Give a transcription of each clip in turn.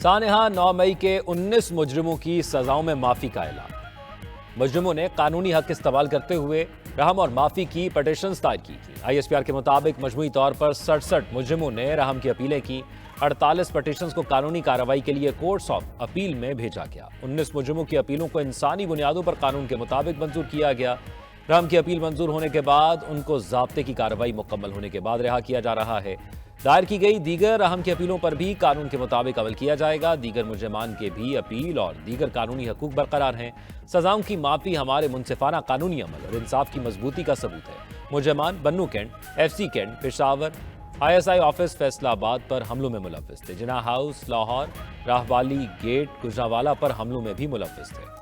सानेहा 9 मई के 19 मुजरिमों की सजाओं में माफी का ऐलान। मुजरिमों ने कानूनी हक इस्तेमाल करते हुए रहम और माफी की पटिशन दायर की थी। ISPR के मुताबिक मजमूई तौर पर 67 मुजरिमों ने रहम की अपीलें की। 48 पटिशंस को कानूनी कार्रवाई के लिए कोर्ट्स ऑफ अपील में भेजा गया। 19 मुजरिमों की अपीलों को इंसानी बुनियादों पर कानून के मुताबिक मंजूर किया गया। रहम की अपील मंजूर होने के बाद उनको ज़ाब्ते की कार्रवाई मुकम्मल होने के बाद रिहा किया जा रहा है। दायर की गई दीगर रहम की अपीलों पर भी कानून के मुताबिक अमल किया जाएगा। दीगर मुजरिमान के भी अपील और दीगर कानूनी हकूक बरकरार हैं। सजाओं की माफी हमारे मुनसिफाना कानूनी अमल और इंसाफ की मजबूती का सबूत है। मुजरिमान Bannu cantt, FC cantt, Peshawar, ISI office Faisalabad पर हमलों में मुलव्विस थे। जिन्ना हाउस, लाहौर, राहवाली गेट, गुजरावाला पर हमलों में भी मुलव्विस थे।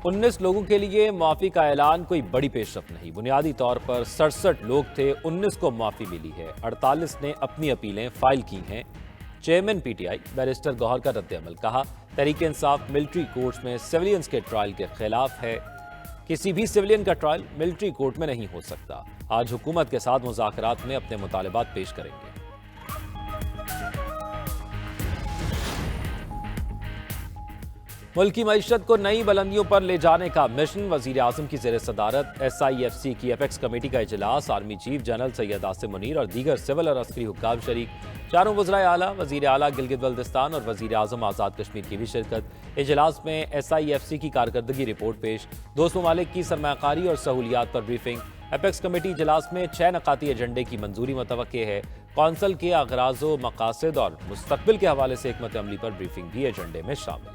उन्नीस लोगों के लिए माफी का ऐलान कोई बड़ी पेशरफ नहीं। बुनियादी तौर पर 67 लोग थे, 19 को माफी मिली है। 48 ने अपनी अपीलें फाइल की हैं। चेयरमैन PTI बैरिस्टर गौहर का रद्द-ए-अमल, कहा तहरीक इंसाफ मिलिट्री कोर्ट्स में सिविलियंस के ट्रायल के खिलाफ है। किसी भी सिविलियन का ट्रायल मिलिट्री कोर्ट में नहीं हो सकता। आज हुकूमत के साथ मुज़ाकरात में अपने मुतालबात पेश करेंगे। मुल्क की मईशत को नई बुलंदियों पर ले जाने का मिशन। वजीर आजम की ज़ेर सदारत SIFC की अपेक्स कमेटी का इजलास। Army chief general Syed Asim Munir और दीगर सिविल और अस्करी हुक्काम शरीक। चारों वज़राए आला, वजीर आला गिलगित बल्तिस्तान और वजीर आजम आज़ाद कश्मीर की भी शिरकत। इजलास में SIFC की कारकर्दगी रिपोर्ट पेश। दोस्त ममालिक की सरमाकारी और सहूलियात पर ब्रीफिंग। अपेक्स कमेटी इजलास में 6 नकाती एजेंडे की मंजूरी मुतवक्के है। कौंसल के अगराज़ो मकासद और मुस्तकबिल के हवाले से हिकमत अमली पर ब्रीफिंग भी एजेंडे में शामिल।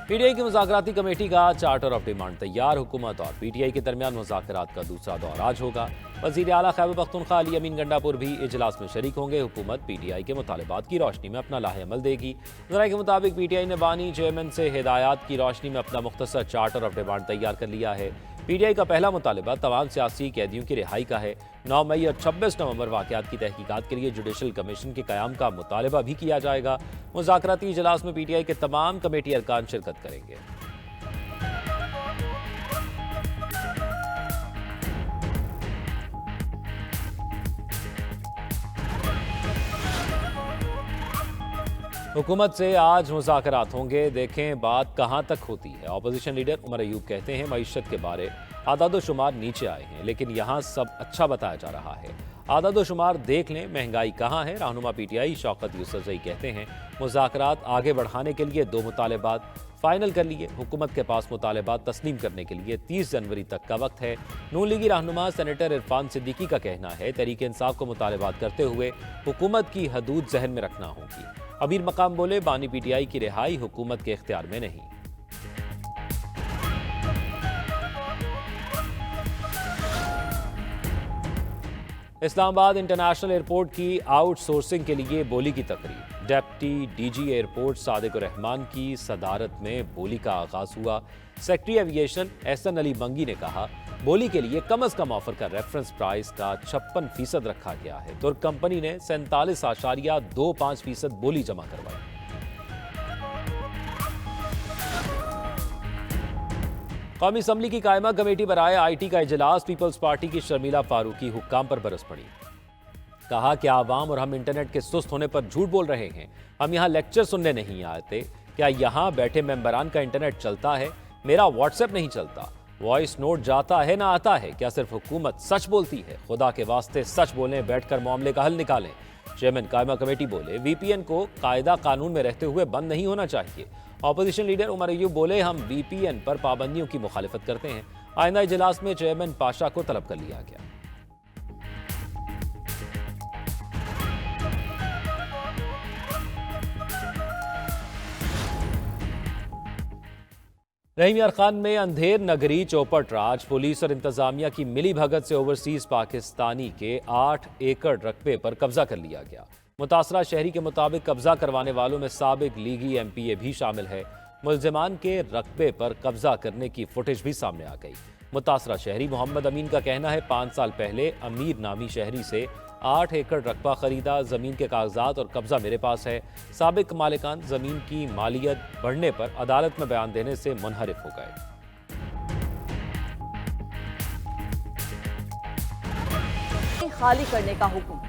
PTI की मुज़ाकराती कमेटी का चार्टर ऑफ डिमांड तैयार। हुकूमत और PTI के दरमियान मुज़ाकरात का दूसरा दौर आज होगा। वज़ीर आला खैबर पख्तूनख्वा अली अमीन गंडापुर भी इजलास में शरीक होंगे। हुकूमत PTI के मुतालबात की रोशनी में अपना लाहे-अमल देगी। ज़राए के मुताबिक PTI ने बानी चेयरमैन से हिदायत की रोशनी में अपना मुख्तसर चार्टर ऑफ डिमांड तैयार कर लिया है। PTI का पहला मुतालबा तमाम सियासी कैदियों की रिहाई का है। 9 मई और 26 नवंबर वाक़यात की तहकीकात के लिए जुडिशल कमीशन के क़याम का मुतालबा भी किया जाएगा। मुज़ाकराती इजलास में PTI के तमाम कमेटी अरकान शिरकत करेंगे। हुकूमत से आज मुज़ाकरात होंगे, देखें बात कहां तक होती है। अपोजिशन लीडर उमर अयूब कहते हैं मईशत के बारे आदाद-ओ-शुमार नीचे आए हैं, लेकिन यहां सब अच्छा बताया जा रहा है। आदाद-ओ-शुमार देख लें, महंगाई कहां है। रहनुमा PTI शौकत यूसुफजई कहते हैं मुज़ाकरात आगे बढ़ाने के लिए 2 मुतालबात फाइनल कर लिए। हुकूमत के पास मुतालबात तस्लीम करने के लिए 30 जनवरी तक का वक्त है। नून लीगी रहनुमा सेनेटर इरफान सिद्दीकी का कहना है तहरीक इंसाफ को मुतालबात करते हुए हुकूमत की हदूद जहन में रखना होगी। अमीर मकाम बोले बानी PTI की रिहाई हुकूमत के इख्तियार में नहीं। इस्लामाबाद इंटरनेशनल एयरपोर्ट की आउटसोर्सिंग के लिए बोली की तकरीब। Deputy DG airport Sadiq Rahman की सदारत में बोली का आगाज हुआ। सेक्रेटरी एविएशन एहसन अली मंगी ने कहा बोली के लिए कम अज कम ऑफर का रेफरेंस प्राइस का 56% रखा गया है। तुर्क कंपनी ने 47.25% बोली जमा करवाई। कौमी असम्बली की कायमा कमेटी बराए IT का इजलास। पीपल्स पार्टी की शर्मिला फारूकी हुक्काम पर बरस पड़ी। कहा कि आवाम और हम इंटरनेट के सुस्त होने पर झूठ बोल रहे हैं। हम यहाँ लेक्चर सुनने नहीं आते। क्या यहाँ बैठे मेंबरान का इंटरनेट चलता है? मेरा व्हाट्सएप नहीं चलता। वॉइस नोट जाता है ना आता है? क्या सिर्फ हुकूमत सच बोलती है? खुदा के वास्ते सच बोलें, बैठकर मामले का हल निकालें। चेयरमैन कायमा कमेटी बोले VPN को कायदा कानून में रहते हुए बंद नहीं होना चाहिए। अपोजिशन लीडर उमर अयूब बोले हम VPN पर पाबंदियों की मुखालिफत करते हैं। आइंदा इजलास में चेयरमैन पाशा को तलब कर लिया गया। रहीम यार खान में अंधेर नगरी चौपट राज। पुलिस और इंतजामिया की मिली भगत से ओवरसीज पाकिस्तानी के 8 एकड़ रकबे पर कब्जा कर लिया गया। मुतासरा शहरी के मुताबिक कब्जा करवाने वालों में साबिक लीगी MPA भी शामिल है। मुल्जिमान के रकबे पर कब्जा करने की फुटेज भी सामने आ गई। मुतासरा शहरी मोहम्मद अमीन का कहना है 5 साल पहले अमीर नामी शहरी से 8 एकड़ रकबा खरीदा, जमीन के कागजात और कब्जा मेरे पास है। साबिक मालिकान जमीन की मालियत बढ़ने पर अदालत में बयान देने से मुनहरिफ हो गए। खाली करने का हुक्म।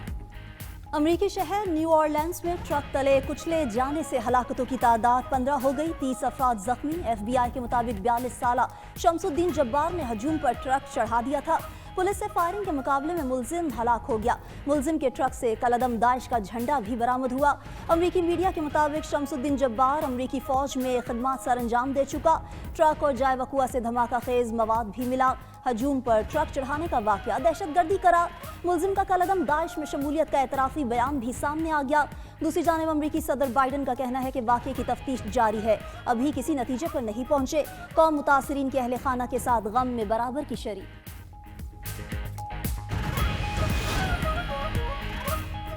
अमेरिकी शहर न्यू ऑरलैंड्स में ट्रक तले कुचले जाने से हलाकतों की तादाद 15 हो गई, 30 अफराद जख्मी। FBI के मुताबिक 42 साला शमसुद्दीन जब्बार ने हजूम पर ट्रक चढ़ा दिया था। पुलिस से फायरिंग के मुकाबले में मुलजिम हलाक हो गया। मुलजिम के ट्रक से कलदम दाइश का झंडा भी बरामद हुआ। अमेरिकी मीडिया के मुताबिक शमसुद्दीन जब्बार अमेरिकी फौज में खिदमत सर अंजाम दे चुका। ट्रक और जाय वकुआ से धमाका खेज मवाद भी मिला। हजूम पर ट्रक चढ़ाने का वाकया दहशतगर्दी करार। मुलजिम का कलदम दाइश में शमूलियत का एतराफी बयान भी सामने आ गया। दूसरी जानिब अमेरिकी सदर बाइडन का कहना है कि वाकये की तफ्तीश जारी है, अभी किसी नतीजे पर नहीं पहुंचे। कौम मुतासरीन के अहले खाना के साथ गम में बराबर की शरीक।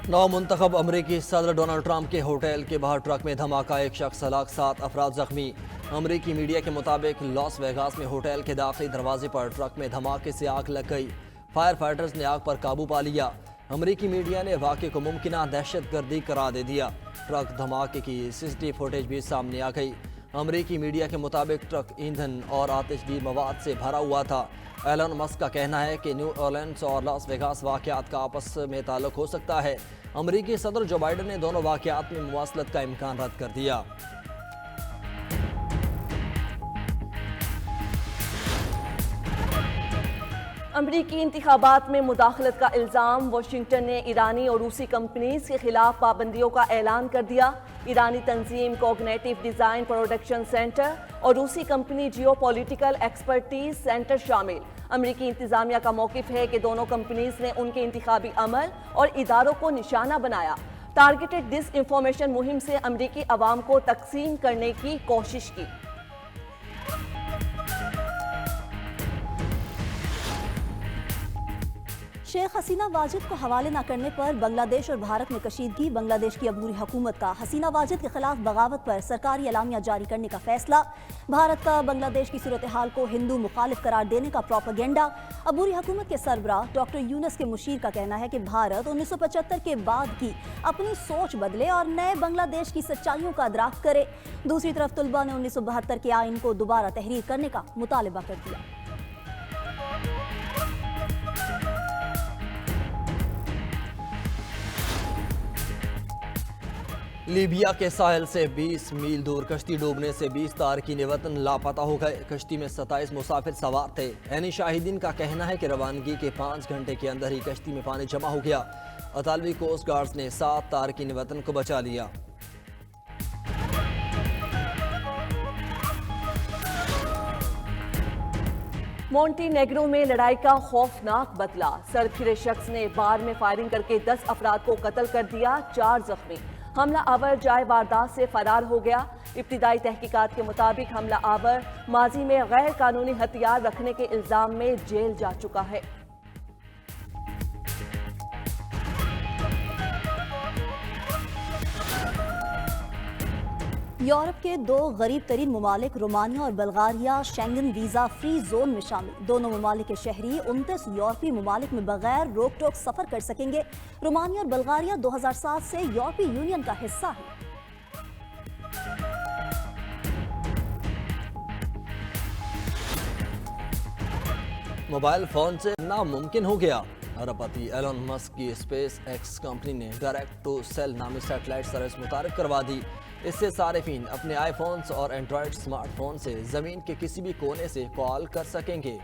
नौ मुंतखब अमरीकी सदर डोनाल्ड ट्रंप के होटल के बाहर ट्रक में धमाका, 1 शख्स हलाक, 7 अफराद जख्मी। अमरीकी मीडिया के मुताबिक लॉस वेगास में होटल के दाखिली दरवाजे पर ट्रक में धमाके से आग लग गई। फायर फाइटर्स ने आग पर काबू पा लिया। अमरीकी मीडिया ने वाक़े को मुमकिना दहशतगर्दी करार दे दिया। ट्रक धमाके की CCTV फुटेज भी सामने आ गई। अमरीकी मीडिया के मुताबिक ट्रक ईंधन और आतिशगी मवाद से भरा हुआ था। एलन मस्क का कहना है कि न्यू ऑरलैंड्स और लॉस वेगास वाक़यात का आपस में ताल्लुक हो सकता है। अमरीकी सदर जो बाइडन ने दोनों वाक़यात में मुवासलत का इम्कान रद्द कर दिया। अमरीकी इंतखाबात में मुदाखलत का इल्ज़ाम। वाशिंगटन ने ईरानी और रूसी कंपनीज के खिलाफ पाबंदियों का ऐलान कर दिया। ईरानी तंजीम कॉग्निटिव डिज़ाइन प्रोडक्शन सेंटर और रूसी कंपनी जियोपॉलिटिकल एक्सपर्टीज सेंटर शामिल। अमरीकी इंतजामिया का मौक़िफ़ है कि दोनों कंपनीज ने उनके इंतखाबी अमल और इदारों को निशाना बनाया। टारगेटेड डिस इंफॉर्मेशन मुहिम से अमरीकी अवाम को तकसीम करने की कोशिश की। शेख हसीना वाजिद को हवाले न करने पर बांग्लादेश और भारत में कशीदगी। बांग्लादेश की अबूरी हुकूमत का हसीना वाजिद के खिलाफ बगावत पर सरकारी एलामिया जारी करने का फैसला। भारत का बांग्लादेश की सूरत हाल को हिंदू मुखालिफ करार देने का प्रोपेगेंडा। अबूरी हुकूमत के सरबराह डॉक्टर यूनुस के मुशीर का कहना है कि भारत 1975 के बाद की अपनी सोच बदले और नए बांग्लादेश की सच्चाइयों का अदराक करे। दूसरी तरफ तुलबा ने 1972 के आइन को दोबारा तहरीर करने का मुतालबा कर दिया। लीबिया के साहिल से 20 मील दूर कश्ती डूबने से 20 तारकीन वतन लापता हो गए। कश्ती में 27 मुसाफिर सवार थे। ऐनी शाहिदीन का कहना है कि रवानगी के 5 घंटे के अंदर ही कश्ती में पानी जमा हो गया। अतालवी कोस्ट गार्ड्स ने 7 तारकीन वतन को बचा लिया। मोंटीनेग्रो में लड़ाई का खौफनाक बदला। सरफिरे शख्स ने बार में फायरिंग करके 10 अफराद को कत्ल कर दिया, 4 जख्मी। हमला आवर जाए वारदात से फरार हो गया। इब्तिदाई तहकीकात के मुताबिक हमला आवर माजी में गैर कानूनी हथियार रखने के इल्जाम में जेल जा चुका है। यूरोप के 2 गरीब तरीन ममालिक रोमानिया और Bulgaria Schengen visa free zone में शामिल। दोनों ममालिक के शहरी 29 यूरोपीय ममालिक में बगैर रोक टोक सफर कर सकेंगे। रोमानिया और बल्गारिया 2007 से यूरोपीय यूनियन का हिस्सा है। मोबाइल फोन से नामुमकिन हो गया। अरबपति एलन मस्क की स्पेस एक्स कंपनी ने डायरेक्ट टू सेल नामी सैटेलाइट सर्विस मुतारिफ करवा दी। इससे सारिफीन अपने आईफोन्स और एंड्रॉयड स्मार्टफोन से ज़मीन के किसी भी कोने से कॉल कर सकेंगे।